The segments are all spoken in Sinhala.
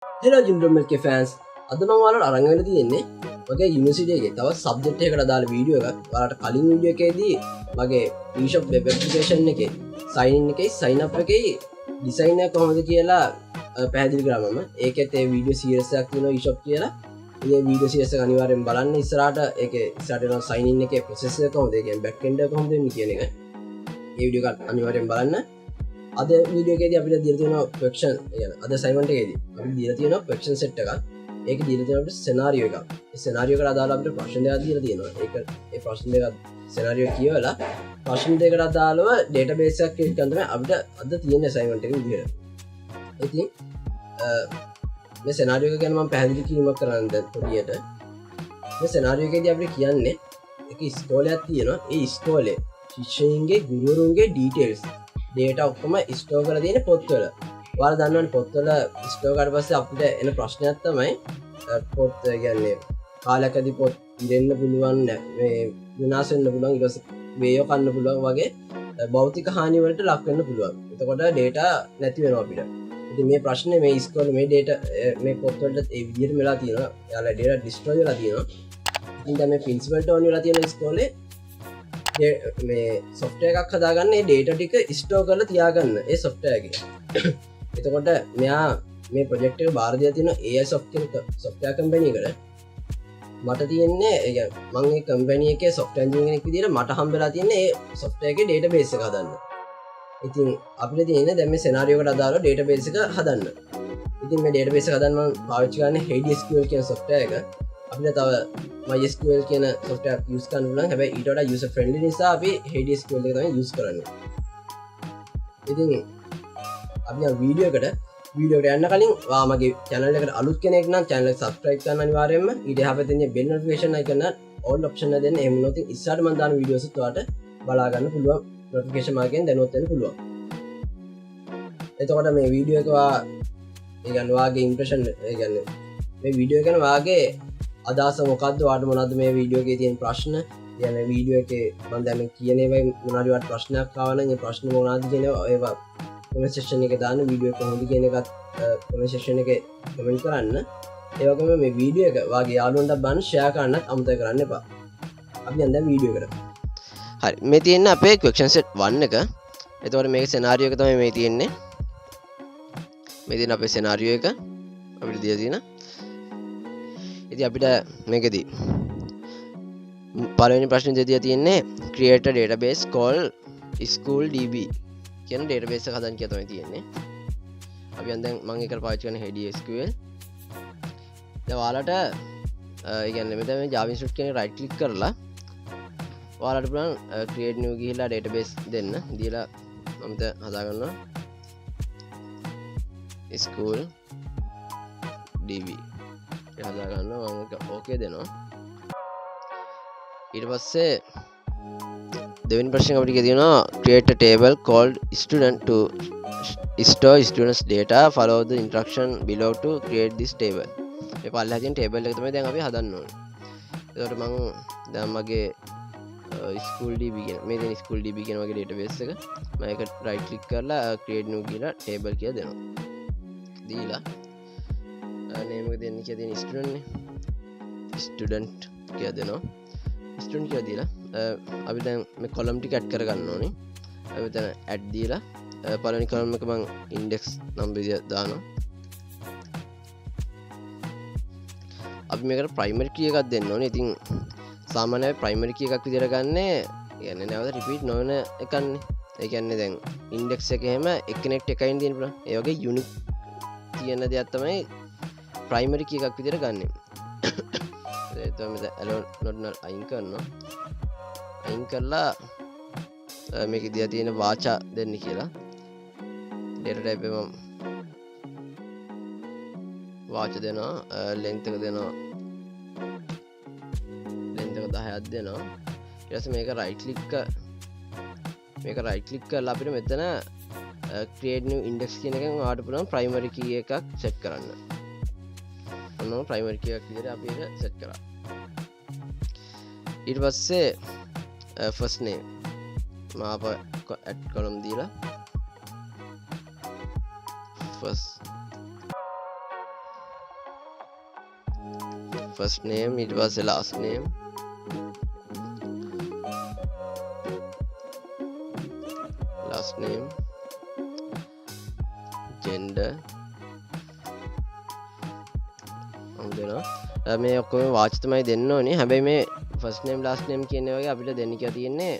Hello Jindromel ke fans. අද මම ඔයාලට අරන් වෙලා තියෙන්නේ මගේ යුනිවර්සිටි එකේ තවත් සබ්ජෙක්ට් එකකට දාලා වීඩියෝ එකක්. ඔයාලට කලින් වීඩියෝ එකේදී මගේ eShop web application එකේ sign in එකේ sign up එකේ design එක කොහොමද කියලා පැහැදිලි කරා මම. ඒකෙත් ඒ වීඩියෝ series එකක් තියෙනවා eShop කියලා. මේ වීඩියෝ series එක අනිවාර්යෙන් බලන්න. ඉස්සරහට ඒකේ ඉස්සරහට යන sign in එකේ process එක කොහොමද, ඒ කියන්නේ back end එක කොහොමද වෙන්නේ කියන එක. මේ වීඩියෝ එක අනිවාර්යෙන් බලන්න. අද වීඩියෝ එකේදී අපිට දීලා තියෙනවා question, يعني අද assignment එකේදී අපිට දීලා තියෙනවා question set එකක්. ඒක දීලා තියෙනවා අපිට scenario එකක්. ඒ scenario එකට අදාළව අපිට ප්‍රශ්න දෙකක් දීලා තියෙනවා. ඒක ඒ ප්‍රශ්න දෙක scenario කියවලා ප්‍රශ්න දෙකට අදාළව database එකක් ක්‍රියේට් කරන්න තමයි අපිට අද තියෙන assignment එක විදියට. ඉතින් මේ scenario එක ගැන මම පැහැදිලි කිරීමක් කරන්න දැන් පොඩියට. මේ scenario එකේදී අපිට කියන්නේ එක ඉස්කෝලයක් තියෙනවා. ඒ ඉස්කෝලේ ශිෂ්‍යයින්ගේ ගුරුවරුන්ගේ details data ඔක්කොම ස්ටෝර් කරලා තියෙන පොත්වල. ඔයාලා දන්නවනේ පොත්වල ස්ටෝර් කරලා පස්සේ අපිට එන ප්‍රශ්නයක් තමයි පොත් කියන්නේ කාලයකදී පොත් ඉරෙන්න පුළුවන්, මේ විනාශ වෙන්න පුළුවන්, ඊට පස්සේ වේයෝ කන්න පුළුවන් වගේ භෞතික හානි වලට ලක් වෙන්න පුළුවන්. එතකොට data නැති වෙනවා අපිට. ඉතින් මේ ප්‍රශ්නේ මේ ඉස්කෝලේ මේ data මේ පොත්වලට ඒ විදිහට වෙලා තියෙනවා. එයාලා data destroy වෙලා තියෙනවා. ඉතින් දැන් මේ principal ට ඕන වෙලා තියෙන ඉස්කෝලේ මේ software එකක් හදාගන්න ඒ data ටික store කරලා තියාගන්න ඒ software එකේ. එතකොට මෙයා මේ project එක බාර දීලා තියෙන Asus කියන software company එකට. මට තියෙන්නේ ඒ කියන්නේ මම මේ company එකේ software engineer කෙනෙක් විදිහට මට හම්බෙලා තියෙන්නේ ඒ software එකේ database එක හදන්න. ඉතින් අපිට තියෙන්නේ දැන් මේ scenario එකට අදාළව database එක හදන්න. ඉතින් මේ database එක හදන්න මම පාවිච්චි කරන්නේ HDSQL කියන software එක. අපිට තව MySQL කියන software use කරන්න පුළුවන්. හැබැයි ඊට වඩා user friendly නිසා අපි HDSQL එක තමයි use කරන්නේ. ඉතින් අපි යන වීඩියෝ එකට යන්න කලින් ඔයා මගේ channel එකට අලුත් කෙනෙක් නම් channel එක subscribe කරන්න අනිවාර්යයෙන්ම. ඊට එහා පැත්තේ තියෙන bell notification icon එක all option එක දෙන්න. එහෙම වුණොත් ඉස්සරහට මම දාන වීඩියෝස් ඔයාලට බලා ගන්න පුළුවන්. notification මාර්කයෙන් දැනුවත් වෙන්න පුළුවන්. එතකොට මේ වීඩියෝ එක ඒ කියන්නේ ඔයාගේ impression, ඒ කියන්නේ මේ වීඩියෝ එක ගැන ඔයාගේ අදහස මොකක්ද? ඔයාලට මොනවද මේ වීඩියෝ එකේ තියෙන ප්‍රශ්න? කියන්නේ වීඩියෝ එකේ මම දැන් කියන ඒවා මොනවාරි වට ප්‍රශ්නයක් ආවා නම් ඒ ප්‍රශ්න මොනවද කියන ඒවා comment section එකේ දාන්න. වීඩියෝ එක කොහොමද කියන එකත් comment section එකේ comment කරන්න. ඒ වගේම මේ වීඩියෝ එක ඔයාගේ යාළුවන්ට බලන්න share කරන්නත් අමතක කරන්න එපා. අපි දැන් වීඩියෝ එකට. හරි, මේ තියෙන්නේ අපේ question set 1 එක. එතකොට මේක scenario එක තමයි මේ තියෙන්නේ. මේ තියෙන අපේ scenario එක අපිට දීලා තියෙන. ඉතින් අපිට මේකෙදී පළවෙනි ප්‍රශ්නේ දෙදියා තියෙන්නේ create a database called school db කියන database එක හදන්න කියලා තමයි තියෙන්නේ. අපි දැන් මම ඒකට පාවිච්චි කරන HDSQL. දැන් ඔයාලට ඒ කියන්නේ මෙතන මේ Java Institute කියන right click කරලා ඔයාලට පුළුවන් create new ගිහිල්ලා database දෙන්න. දීලා මම දැන් හදා ගන්නවා school db හදා ගන්නවා. මම ඕකේ දෙනවා. ඊට පස්සේ දෙවෙනි ප්‍රශ්නේ අපිට කියනවා create a table called student to store students data, follow the instruction below to create this table. මේ පල්ලෙහා තියෙන table එක තමයි දැන් අපි හදන්න ඕනේ. ඒකට මම දැන් මගේ school db කියන මේ තියෙන school db කියන වගේ database එක මම ඒක right click කරලා create new කියලා table කියලා දෙනවා. දීලා name එක දෙන්න කියලා තියෙන student කියලා දෙනවා. student කියලා දීලා අපි දැන් මේ column ටික add කරගන්න ඕනේ. අපි දැන් add දීලා පළවෙනි column එක මම index number දානවා. අපි මේකට primary key එකක් දෙන්න ඕනේ. ඉතින් සාමාන්‍යයෙන් primary key එකක් විදිහට ගන්නේ يعني නැවත repeat නොවන එකන්නේ. ඒ කියන්නේ දැන් index එකේ හැම එක්කෙනෙක්ට එකයින් දෙන්න පුළුවන්. ඒ වගේ unique තියෙන දෙයක් තමයි primary key එකක් විදිහට ගන්නෙ. එතකොට මෙතන allow not null අයින් කරනවා. අයින් කරලා මේක දිහා තියෙන වාචා දෙන්න කියලා. data type එක මම වාචා දෙනවා. length එක දෙනවා. length එක 10ක් දෙනවා. ඊට පස්සේ මේක right click කරලා අපිට මෙතන create new index කියන එකෙන් ඔයාලට පුළුවන් primary key එකක් set කරන්න. අන්න primary key එකක් විදිහට අපි ඒක set කරා. ඊට පස්සේ first name මාප add column දීලා first first name ඊට පස්සේ last name gender මේ ඔක්කොම වාච් තමයි දෙන්න ඕනේ. හැබැයි මේ first name last name කියන වගේ අපිට දෙන්න කියලා තියෙන්නේ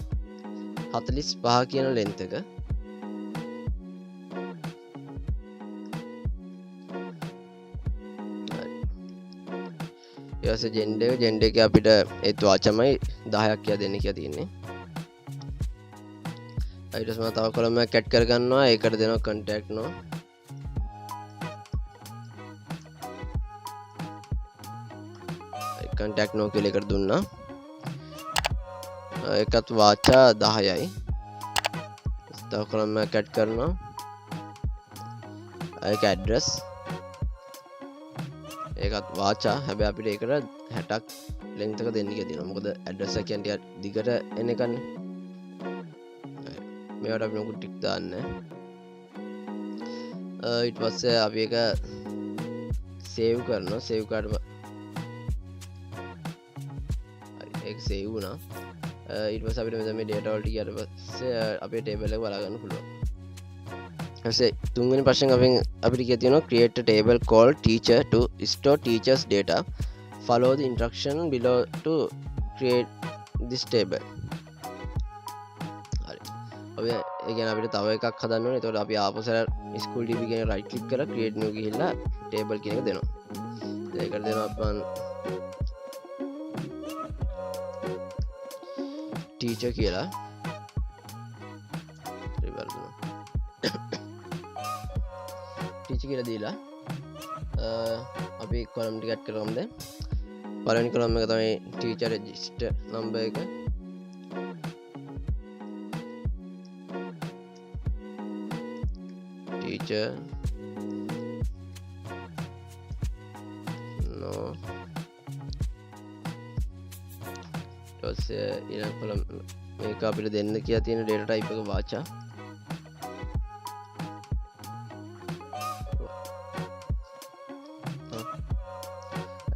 45 කියන length එක. ඊට gender එක අපිට ඒත් වාචමයි 10ක් කියලා දෙන්න කියලා තියෙන්නේ. ඊට පස්සේ මම තව කොලම් එකක් ඇඩ් කර ගන්නවා. ඒකට දෙනවා contact no. contact no කියලා එකට දුන්නා. ඒකත් වාචා 10යි. තව කොලම් එකක් ඇඩ් කරනවා. ඒක address. ඒකත් වාචා. හැබැයි අපිට ඒකට 60ක් length එක දෙන්න කියලා තියෙනවා. මොකද address එක කියන්නේ ටිකක් දිගට එන එකනේ. මේවට අපි නොකු ටික් දාන්න. ඊට පස්සේ අපි ඒක save කරනවා. save කරාම ඒක save වුණා. ඊට පස්සේ අපිට මෙතන මේ data වලට ගියාට පස්සේ අපේ table එක බලා ගන්න පුළුවන්. ඊපස්සේ තුන්වෙනි ප්‍රශ්නෙන් අපිට කිය තියෙනවා create a table called teacher to store teachers data. Follow the instruction below to create this table. අපි ඒ කියන්නේ අපිට තව එකක් හදන්න ඕනේ. ඒතකොට අපි ආපහු සර school db කියන right click කරලා create new ගිහිල්ලා table කියන එක දෙනවා. ඒකට දෙනවා අපන් teacher කියලා. reverse කරනවා. teacher කියලා දීලා අපි column ටික add කරගමු දැන්. පළවෙනි column එක තමයි teacher register number එක. teacher no ඊළඟ කොලම් මේක අපිට දෙන්න කියලා තියෙන data type එක වාචා.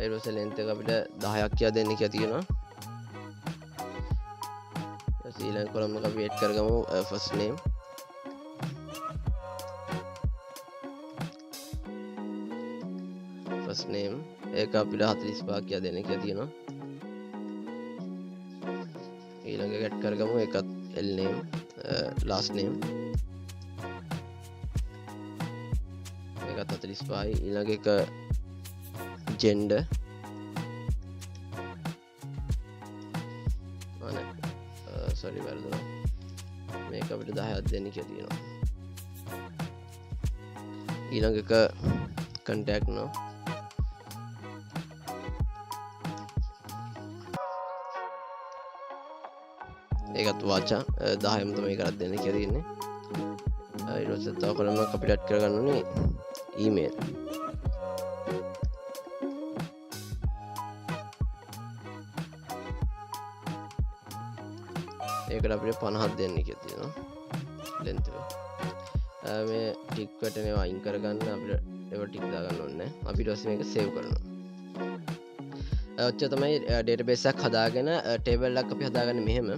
ඊට පස්සේ length එක අපිට 10ක් කියලා දෙන්න කියලා තියෙනවා. ඊළඟ කොලම් එක අපි add කරගමු first name. first name ඒක අපිට 45ක් කියලා දෙන්න කියලා තියෙනවා. ඊළඟ එක add කරගමු. ඒකත් l name last name ඒකත් 45යි. ඊළඟ එක gender sorry වැරදුනා. මේක අපිට 10ක් දෙන්න කියලා තියෙනවා. ඊළඟ එක contact no. ඒකත් වාචා 10ම තමයි කරත් දෙන්න කියලා තියෙන්නේ. ඊට පස්සේ තව කොලම් එකක් අපිට add කරගන්න ඕනේ email. ඒකට අපිට 50ක් දෙන්න කියලා තියෙනවා length එක. මේ ටික් වලට මේවා අයින් කරගන්න අපිට ඒවා ටික් දාගන්න ඕනේ නැහැ. අපි ඊට පස්සේ මේක save කරනවා. ඔච්චර තමයි database එකක් හදාගෙන table එකක් අපි හදාගන්නේ මෙහෙම.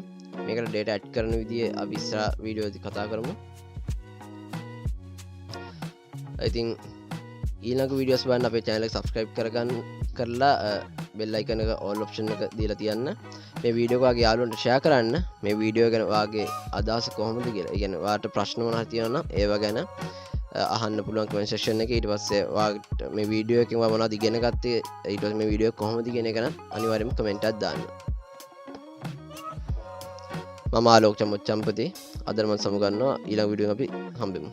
මේකට data add කරන විදිය අපි ඉස්සර වීඩියෝදී කතා කරමු. I think ඊළඟ වීඩියෝස් බලන්න අපේ channel එක subscribe කරලා bell icon එක all option එක දීලා තියන්න. මේ වීඩියෝ එක ඔයාගේ යාළුවන්ට share කරන්න. මේ වීඩියෝ ගැන ඔයාගේ අදහස කොහොමද කියලා. ඒ කියන්නේ ඔයාලට ප්‍රශ්න මොනවා හරි තියෙනවා නම් ඒවා ගැන අහන්න පුළුවන් comment section එකේ. ඊට පස්සේ ඔයාලට මේ වීඩියෝ එකෙන් මොනවද ඉගෙන ගත්තේ, ඊට පස්සේ මේ වීඩියෝ එක කොහොමද කියන එක නම් අනිවාර්යයෙන්ම comment එකක් දාන්න. මම ආලෝක චම්පති. අද මම සමු ගන්නවා. ඊළඟ වීඩියෝ එක අපි හම්බෙමු.